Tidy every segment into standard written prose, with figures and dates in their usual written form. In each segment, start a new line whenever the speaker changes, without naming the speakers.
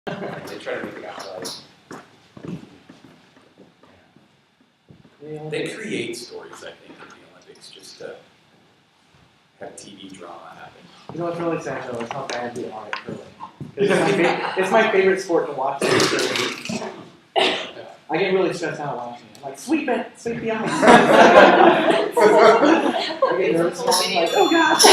They try to make it out like they create stories, I think, in the Olympics just to have TV drama happen.
You know what's really sad though is how bad we are at curling. It's my favorite sport to watch. I get really stressed out watching it. I'm like, sweep it, sweep the ice. I get nervous. I'm like, oh gosh.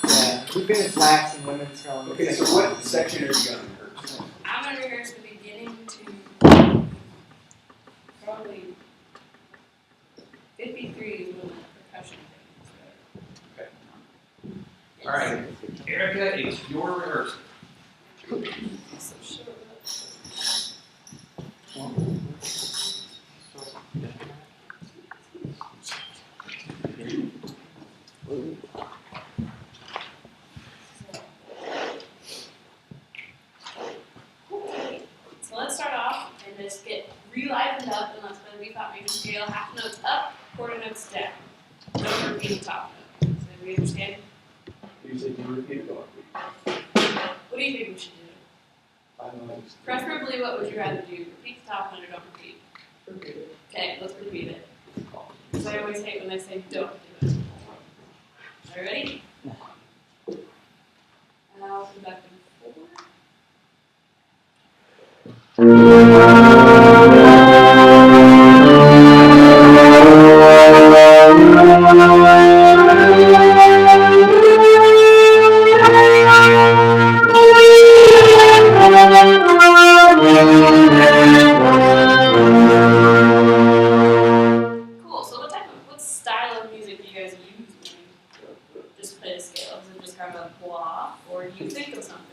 Yeah, we finished last in women's curling.
Okay, so what section are you going to rehearse?
I'm going to rehearse the beginning to probably 53 is when the percussion thing.
Okay. All right, Erica, it's your rehearsal.
So short. So let's start off and just get re-livened up, and let's play the B flat major scale, half notes up, quarter notes down. Don't repeat the top note. So we understand?
You said you repeat it all.
What do you think we should do?
I don't know.
Preferably, what would you rather do? Repeat the top note or don't repeat?
Repeat it.
Okay, let's repeat it. Because I always hate when they say don't do it. Are you ready? And I'll come back in 4. Cool. So what style of music do you guys use when you just play the scale? Is it just kind of a blah, or do you think of something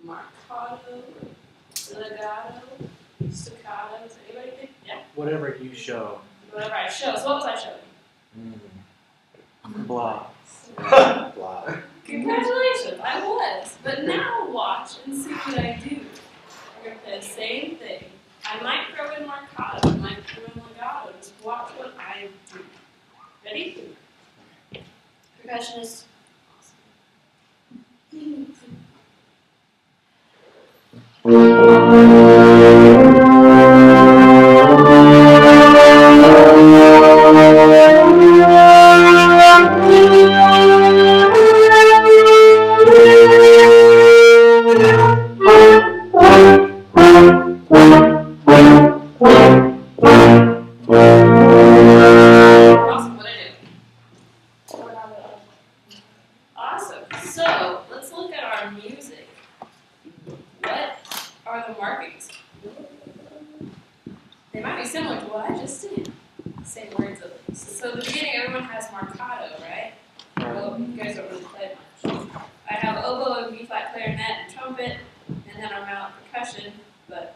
like marcato, legato, staccato? Does anybody think? Yeah.
Whatever you show.
Whatever I show. So what was I showing?
Blah.
Blah.
Congratulations, I was. But now watch and see what I do. We're going to play the same thing. I might throw in marcato, I might throw in legato. Just watch what I do. Ready? Percussionist. Awesome, what I do? Awesome. So let's look at our music. What are the markings? They might be similar to what I just did. Same words at least. So at the beginning, everyone has marcato, right? Well, you guys don't really play much. I have oboe and B flat clarinet and trumpet, and then I'm out percussion, but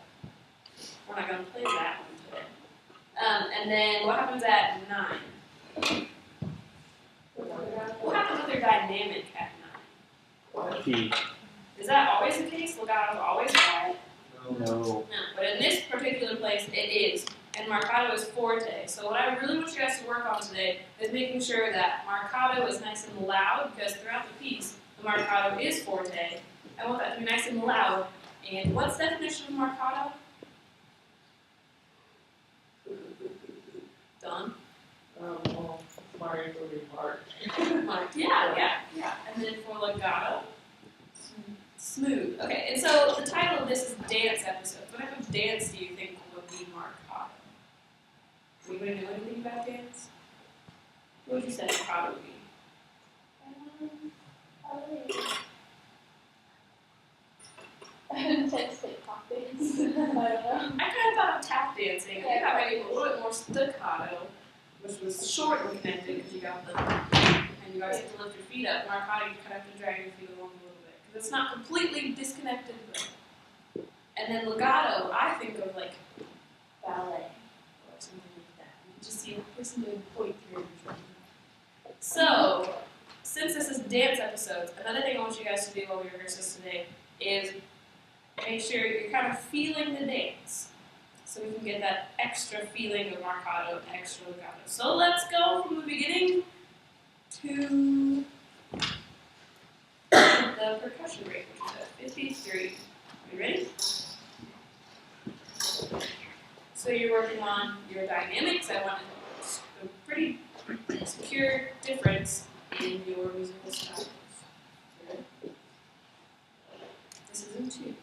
we're not going to play that one today. And then what happens at 9? What happens with your dynamic at 9?
Key.
Is that always the case? Legato's always quiet?
No.
No, but in this particular place, it is. And marcato is forte. So what I really want you guys to work on today is making sure that marcato is nice and loud, because throughout the piece, the marcato is forte. I want that to be nice and loud. And what's the definition of marcato? Don?
Well, Mario will be hard.
Yeah. And then for legato? Smooth. Okay, and so the title of this is Dance Episodes. What type of dance do you think would be marcato? Anybody know anything about dance? What would you say marcato would be?
I didn't say pop dance. I don't know.
I kind of thought of tap dancing. I think that might be a little bit more staccato, which was short and connected because you got the, and you guys have to lift your feet up. Marcato, you kind of have to drag your feet along a little bit because it's not completely disconnected. But, and then legato, I think of like ballet or something like that. You just see a person doing point through your drum. So, since this is dance episodes, another thing I want you guys to do while we rehearse this today is make sure you're kind of feeling the dance. So we can get that extra feeling of marcato and extra legato. So let's go from the beginning to the percussion break, which is at 53. Are you ready? So you're working on your dynamics. I want a pretty secure difference in your musical styles. Ready? This is in 2.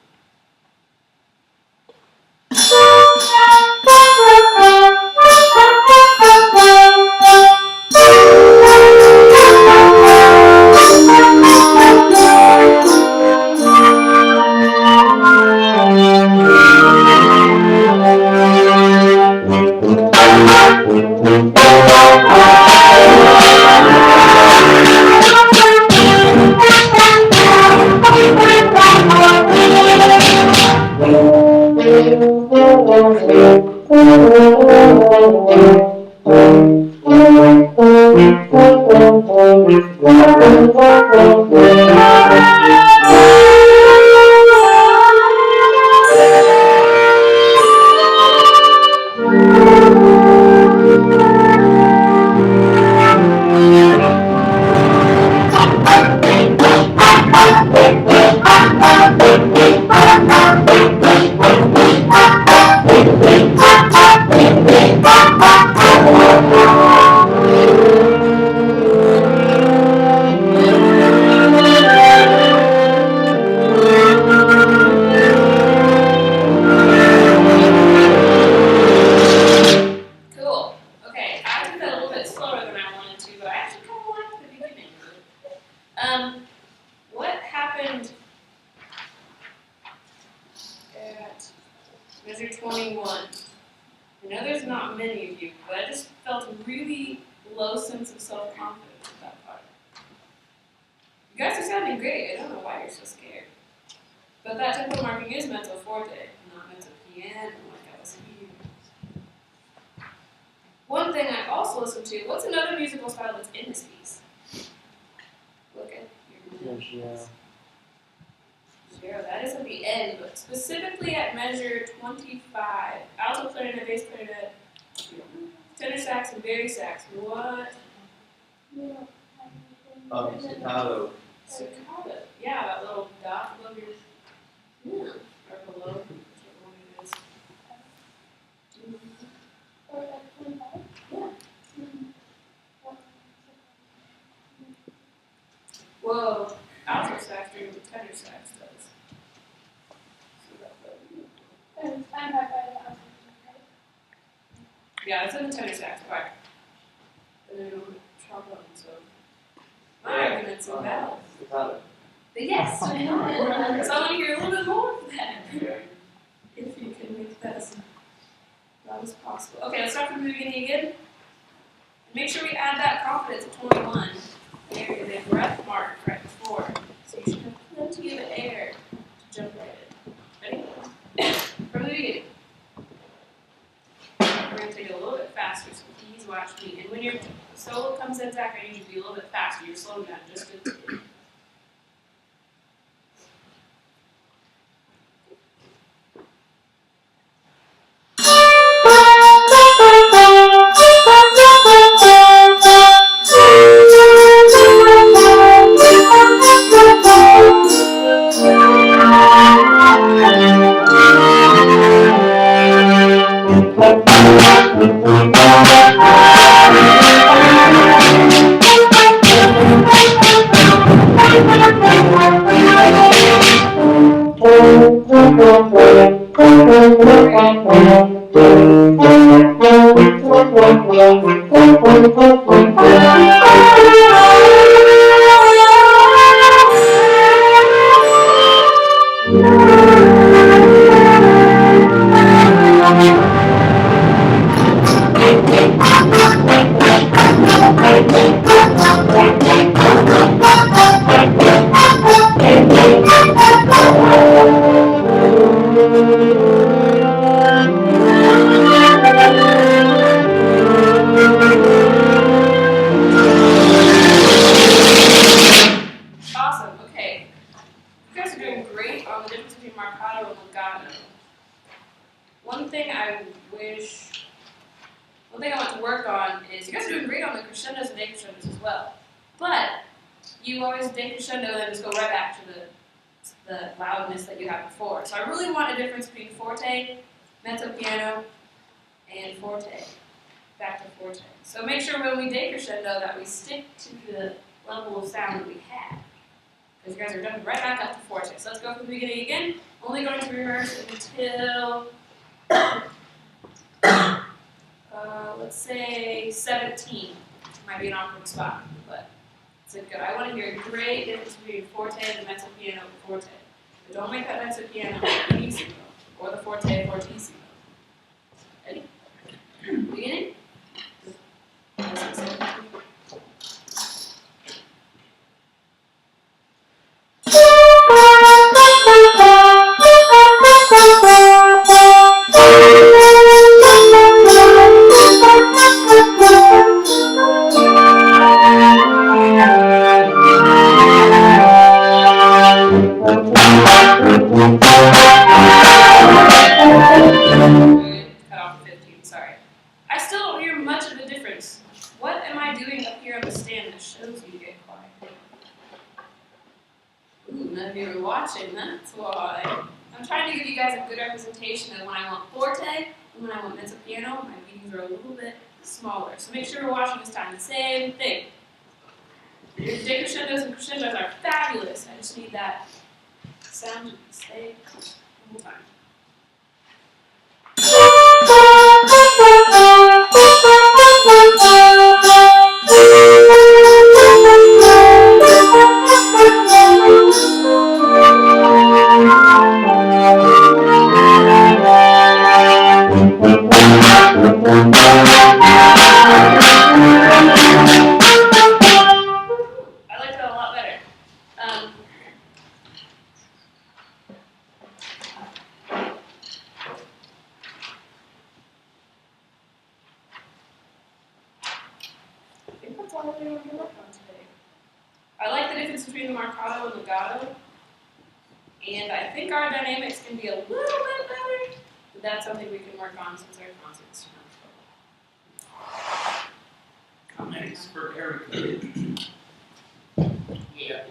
Cool. Okay, I did that a little bit slower than I wanted to, but I actually kind of liked the beginning. What happened at measure 21? I know there's not many of you, but I just felt a really low sense of self-confidence at that part. You guys are sounding great. I don't know why you're so scared. But that tempo marking is mezzo forte, not mezzo piano like I was here. One thing I also listened to, what's another musical style that's in this piece? Look at your notes. Zero, that is at the end, but specifically at measure 25. Alto clarinet, bass clarinet, tenor sax, and bass sax. What?
Staccato.
Staccato. Yeah, that little dot above your, or below, whichever one it is. Yeah. Whoa, alto sax doing what tenor sax does. Yeah, it's in the tenor sax part. And then on the trombone, so my argument's so valid. But yes, so I want to hear a little bit more of that. If you can make that as loud as possible. Okay, let's start from the beginning again. Make sure we add that confidence at 21. There is a breath mark right before. So you should have plenty of air to jump right in. Ready? From the beginning. We're going to take it a little bit faster, so please watch me. And when your solo comes in, Zach, I need you to be a little bit faster. You're slowing down just a bit. Awesome, okay. You guys are doing great on the difference between marcato and legato. One thing I want to work on is, you guys are doing great on the crescendos and decrescendos as well. But you always take your crescendo and then just go right back to the loudness that you had before. So I really want a difference between forte, mezzo piano, and forte. Back to forte. So make sure when we decrescendo that we stick to the level of sound that we had. Because you guys are jumping right back up to forte. So let's go from the beginning again. Only going to rehearse until, let's say 17. Might be an awkward spot, but it's a good. I want to hear a great difference between forte and the mezzo piano and forte. But don't make that mezzo piano pianissimo or the forte fortissimo. Ready? Beginning? Cut off 15, sorry. I still don't hear much of a difference. What am I doing up here on the stand that shows you get quiet? Ooh, none of you are watching, that's why. I'm trying to give you guys a good representation of when I want forte and when I want mezzo piano. My readings are a little bit smaller. So make sure you're watching this time. The same thing. Your decrescendos and crescendos are fabulous. I just need that sound to stay the whole time. I like that a lot better. I think that's all I really want to work on today. I like the difference between the marcato and legato. And I think our dynamics can be a little bit better, but that's something we can work on since our concert's
Comments for Erika.
Yeah.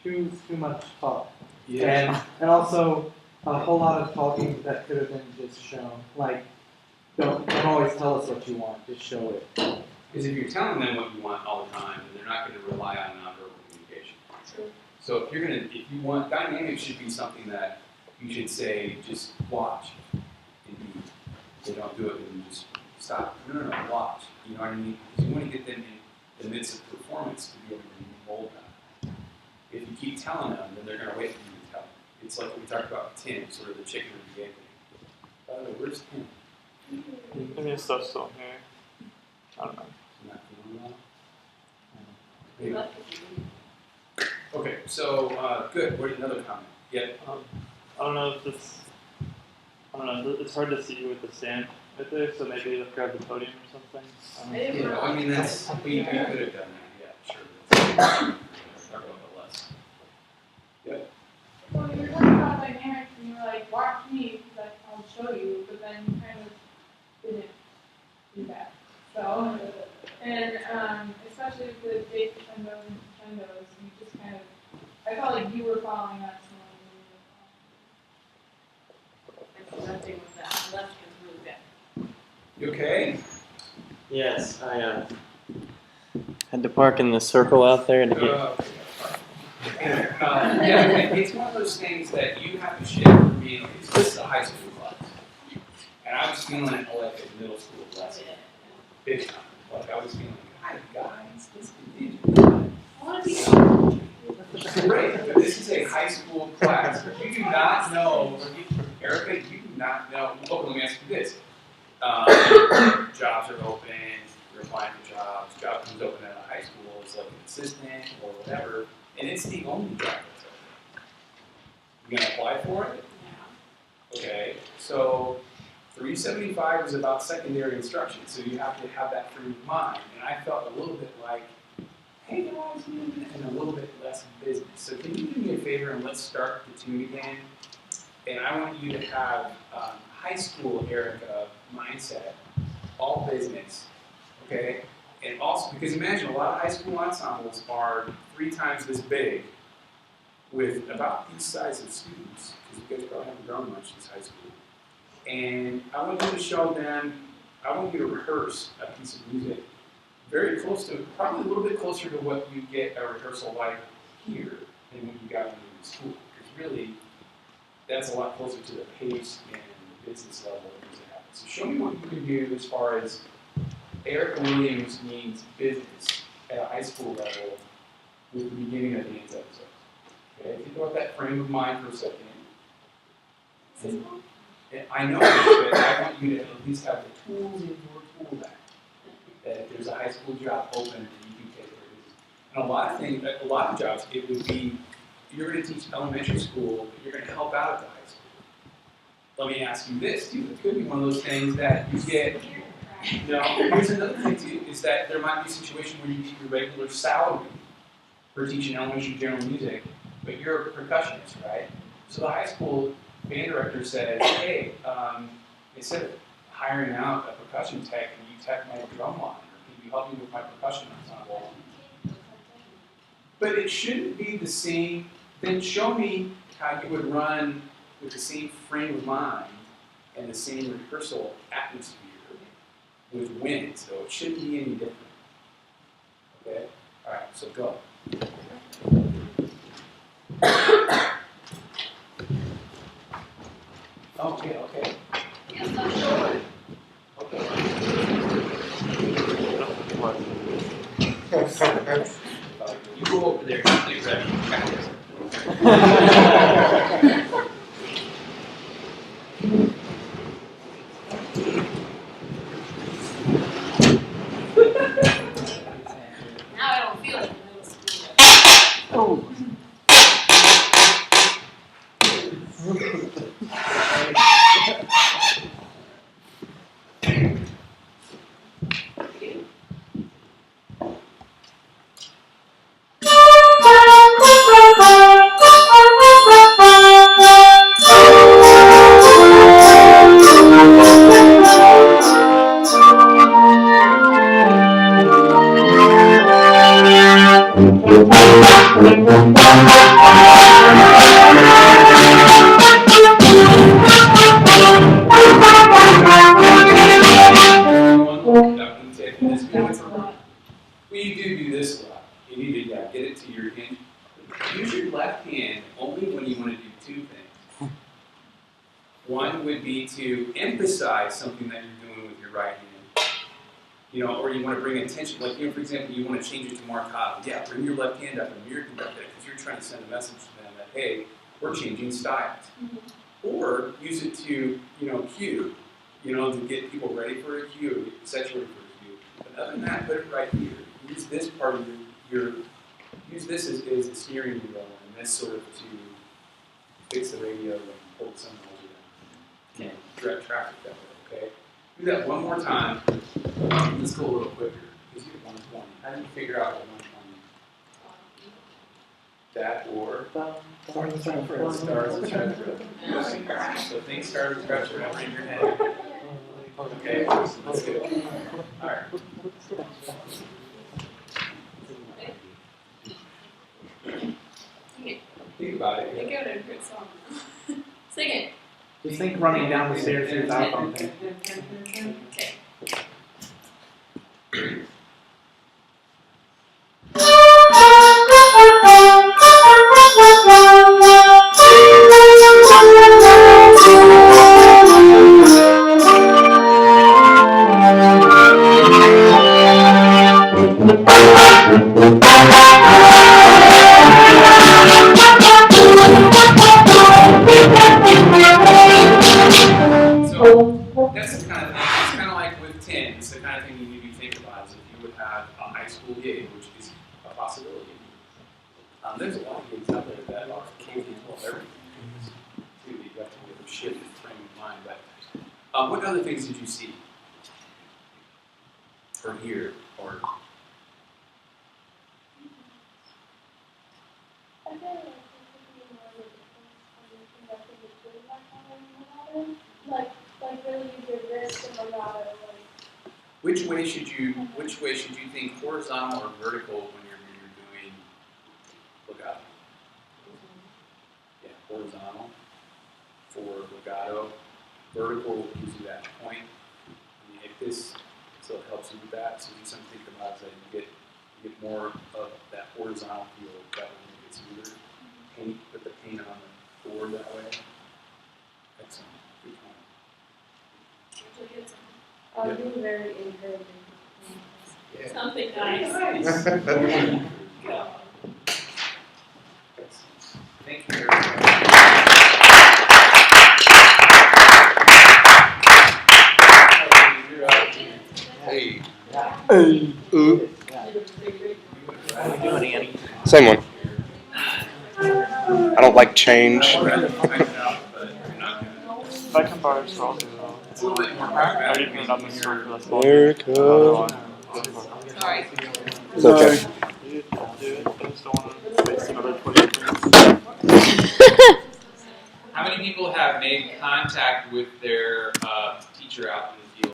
Too much talk.
Yeah.
And also a whole lot of talking that could have been just shown. Like, don't always tell us what you want, just show it.
Because if you're telling them what you want all the time, then they're not going to rely on nonverbal communication.
True.
So if you want, dynamics should be something that you should say, just watch. And they don't do it, and you just stop. No, watch. You know what I mean? Because you want to get them in the midst of performance to be able to mold them. If you keep telling them, then they're going to wait for you to tell them. It's like what we talked about with Tim, sort of the chicken or the egg thing. By the way, where's Tim?
Maybe it's stuff still here. I don't know.
Not feeling well?
We
Maybe.
left it.
Okay, so good. What another comment? Yeah.
I don't know if this. I don't know. It's hard to see you with the stand right there, so maybe let's grab the podium or something.
Yeah, I mean that's we could have done that. Yeah, sure. Let's talk about the less. Yeah.
Well, you were talking about dynamics and you were like, watch me, because I'll show you, but then you kind of didn't do that. So, and especially with the big crescendos and crescendos, you just kind of, I felt like you were following us more than
Lefting with that. Left hand's really bad.
You okay?
Yes, I had to park in the circle out there to get.
Yeah, it's one of those things that you have to share for being. This is a high school class, and I was feeling it like a middle school class, big time. Like I was feeling, hi guys, this is
I want to be
great. But this is a high school class. You do not know, Erika. You do not know. Oh, let me ask you this. Jobs are open, you're applying for jobs, job comes open at a high school, it's like an assistant or whatever, and it's the only job that's open. You gonna apply for it?
Yeah.
Okay, so 375 is about secondary instruction, so you have to have that frame of mind, and I felt a little bit like, hey guys, and a little bit less business. So can you do me a favor and let's start the tune again? And I want you to have high school Erika mindset, all business, okay? And also, because imagine a lot of high school ensembles are 3 times this big with about these size of students, because you guys probably haven't grown much this high school. And I want you to show them, I want you to rehearse a piece of music very close to, probably a little bit closer to what you get a rehearsal like here than what you got when you were in school. Because really, that's a lot closer to the pace and the business level of things that happen. So show me what you can do as far as Erika Williams means business at a high school level with the beginning of the dance episodes. Okay, think about that frame of mind for a second. And I know this, but I want you to at least have the tools in your tool bag. That if there's a high school job open, that you can take care of business. And a lot of jobs, it would be, you're going to teach elementary school, but you're going to help out at the high school. Let me ask you this, too. It could be one of those things that you get. No, here's another thing, too, is that there might be a situation where you get your regular salary for teaching elementary general music, but you're a percussionist, right? So the high school band director says, hey, instead of hiring out a percussion tech, can you tech my drum line, or can you help me with my percussion ensemble? But it shouldn't be the same. Then show me how you would run with the same frame of mind and the same rehearsal atmosphere with wind, so it shouldn't be any different. Okay? All right, so go. Okay, okay.
Yes, I'm sure.
You go over there and get ready.
Now I don't feel like in middle school.
Oh.
Well, you do this a lot. You need to get it to your hand. Use your left hand only when you want to do 2 things. One would be to emphasize something that you're doing with your right hand. You know, or you want to bring attention. Like, for example, you want to change it to marcato. Yeah, bring your left hand up and mirror conduct that because you're trying to send a message to them that, hey, we're changing styles. Or use it to, cue, to get people ready for a cue, set you ready for a cue. But other than that, put it right here. Use this part of use this as the steering wheel and this sort of to fix the radio and hold the signals around. Direct traffic that way, okay? Do that one more time. Let's go a little quicker, because you're 120. How do you figure out what 120? That or stars and scratch rhythm. So think stars and scratch rhythm in your head. Okay, let's do it. All right. Think about it.
I think I would have a good song. Sing it.
Just think running down the stairs to his iPhone thing.
Okay.
So that's the kind of thing. It's kind of like with 10. It's the kind of thing you need to think about. Is if you would have a high school gig, which is a possibility. There's a lot of gigs out there that are capable of everything. Too, you have to get a shift frame of mind. But what other things did you see, or hear, or?
I feel like it could be more of a difference from conducting a good legato and legato. Like really use your wrist and legato.
Which way should you think, horizontal or vertical when you're doing legato? Yeah, horizontal for legato. Vertical gives you that point. And you hit this, so it helps you with that. So do something to think about is that you get more of that horizontal feel. That will make it smoother. Put the paint on the board that way. Excellent. Good point.
You're very encouraging.
Yeah.
Something nice. Go.
Thank you, Erika.
Hey.
Yeah.
Same one. I don't like change.
If I can borrow your scroll,
It's a little bit more
I
pragmatic.
already put it up in the scroll for this one.
Erika.
Another one.
Sorry.
It's okay.
You do it. I just don't want to waste another 20 minutes.
How many people have made contact with their teacher out in the field?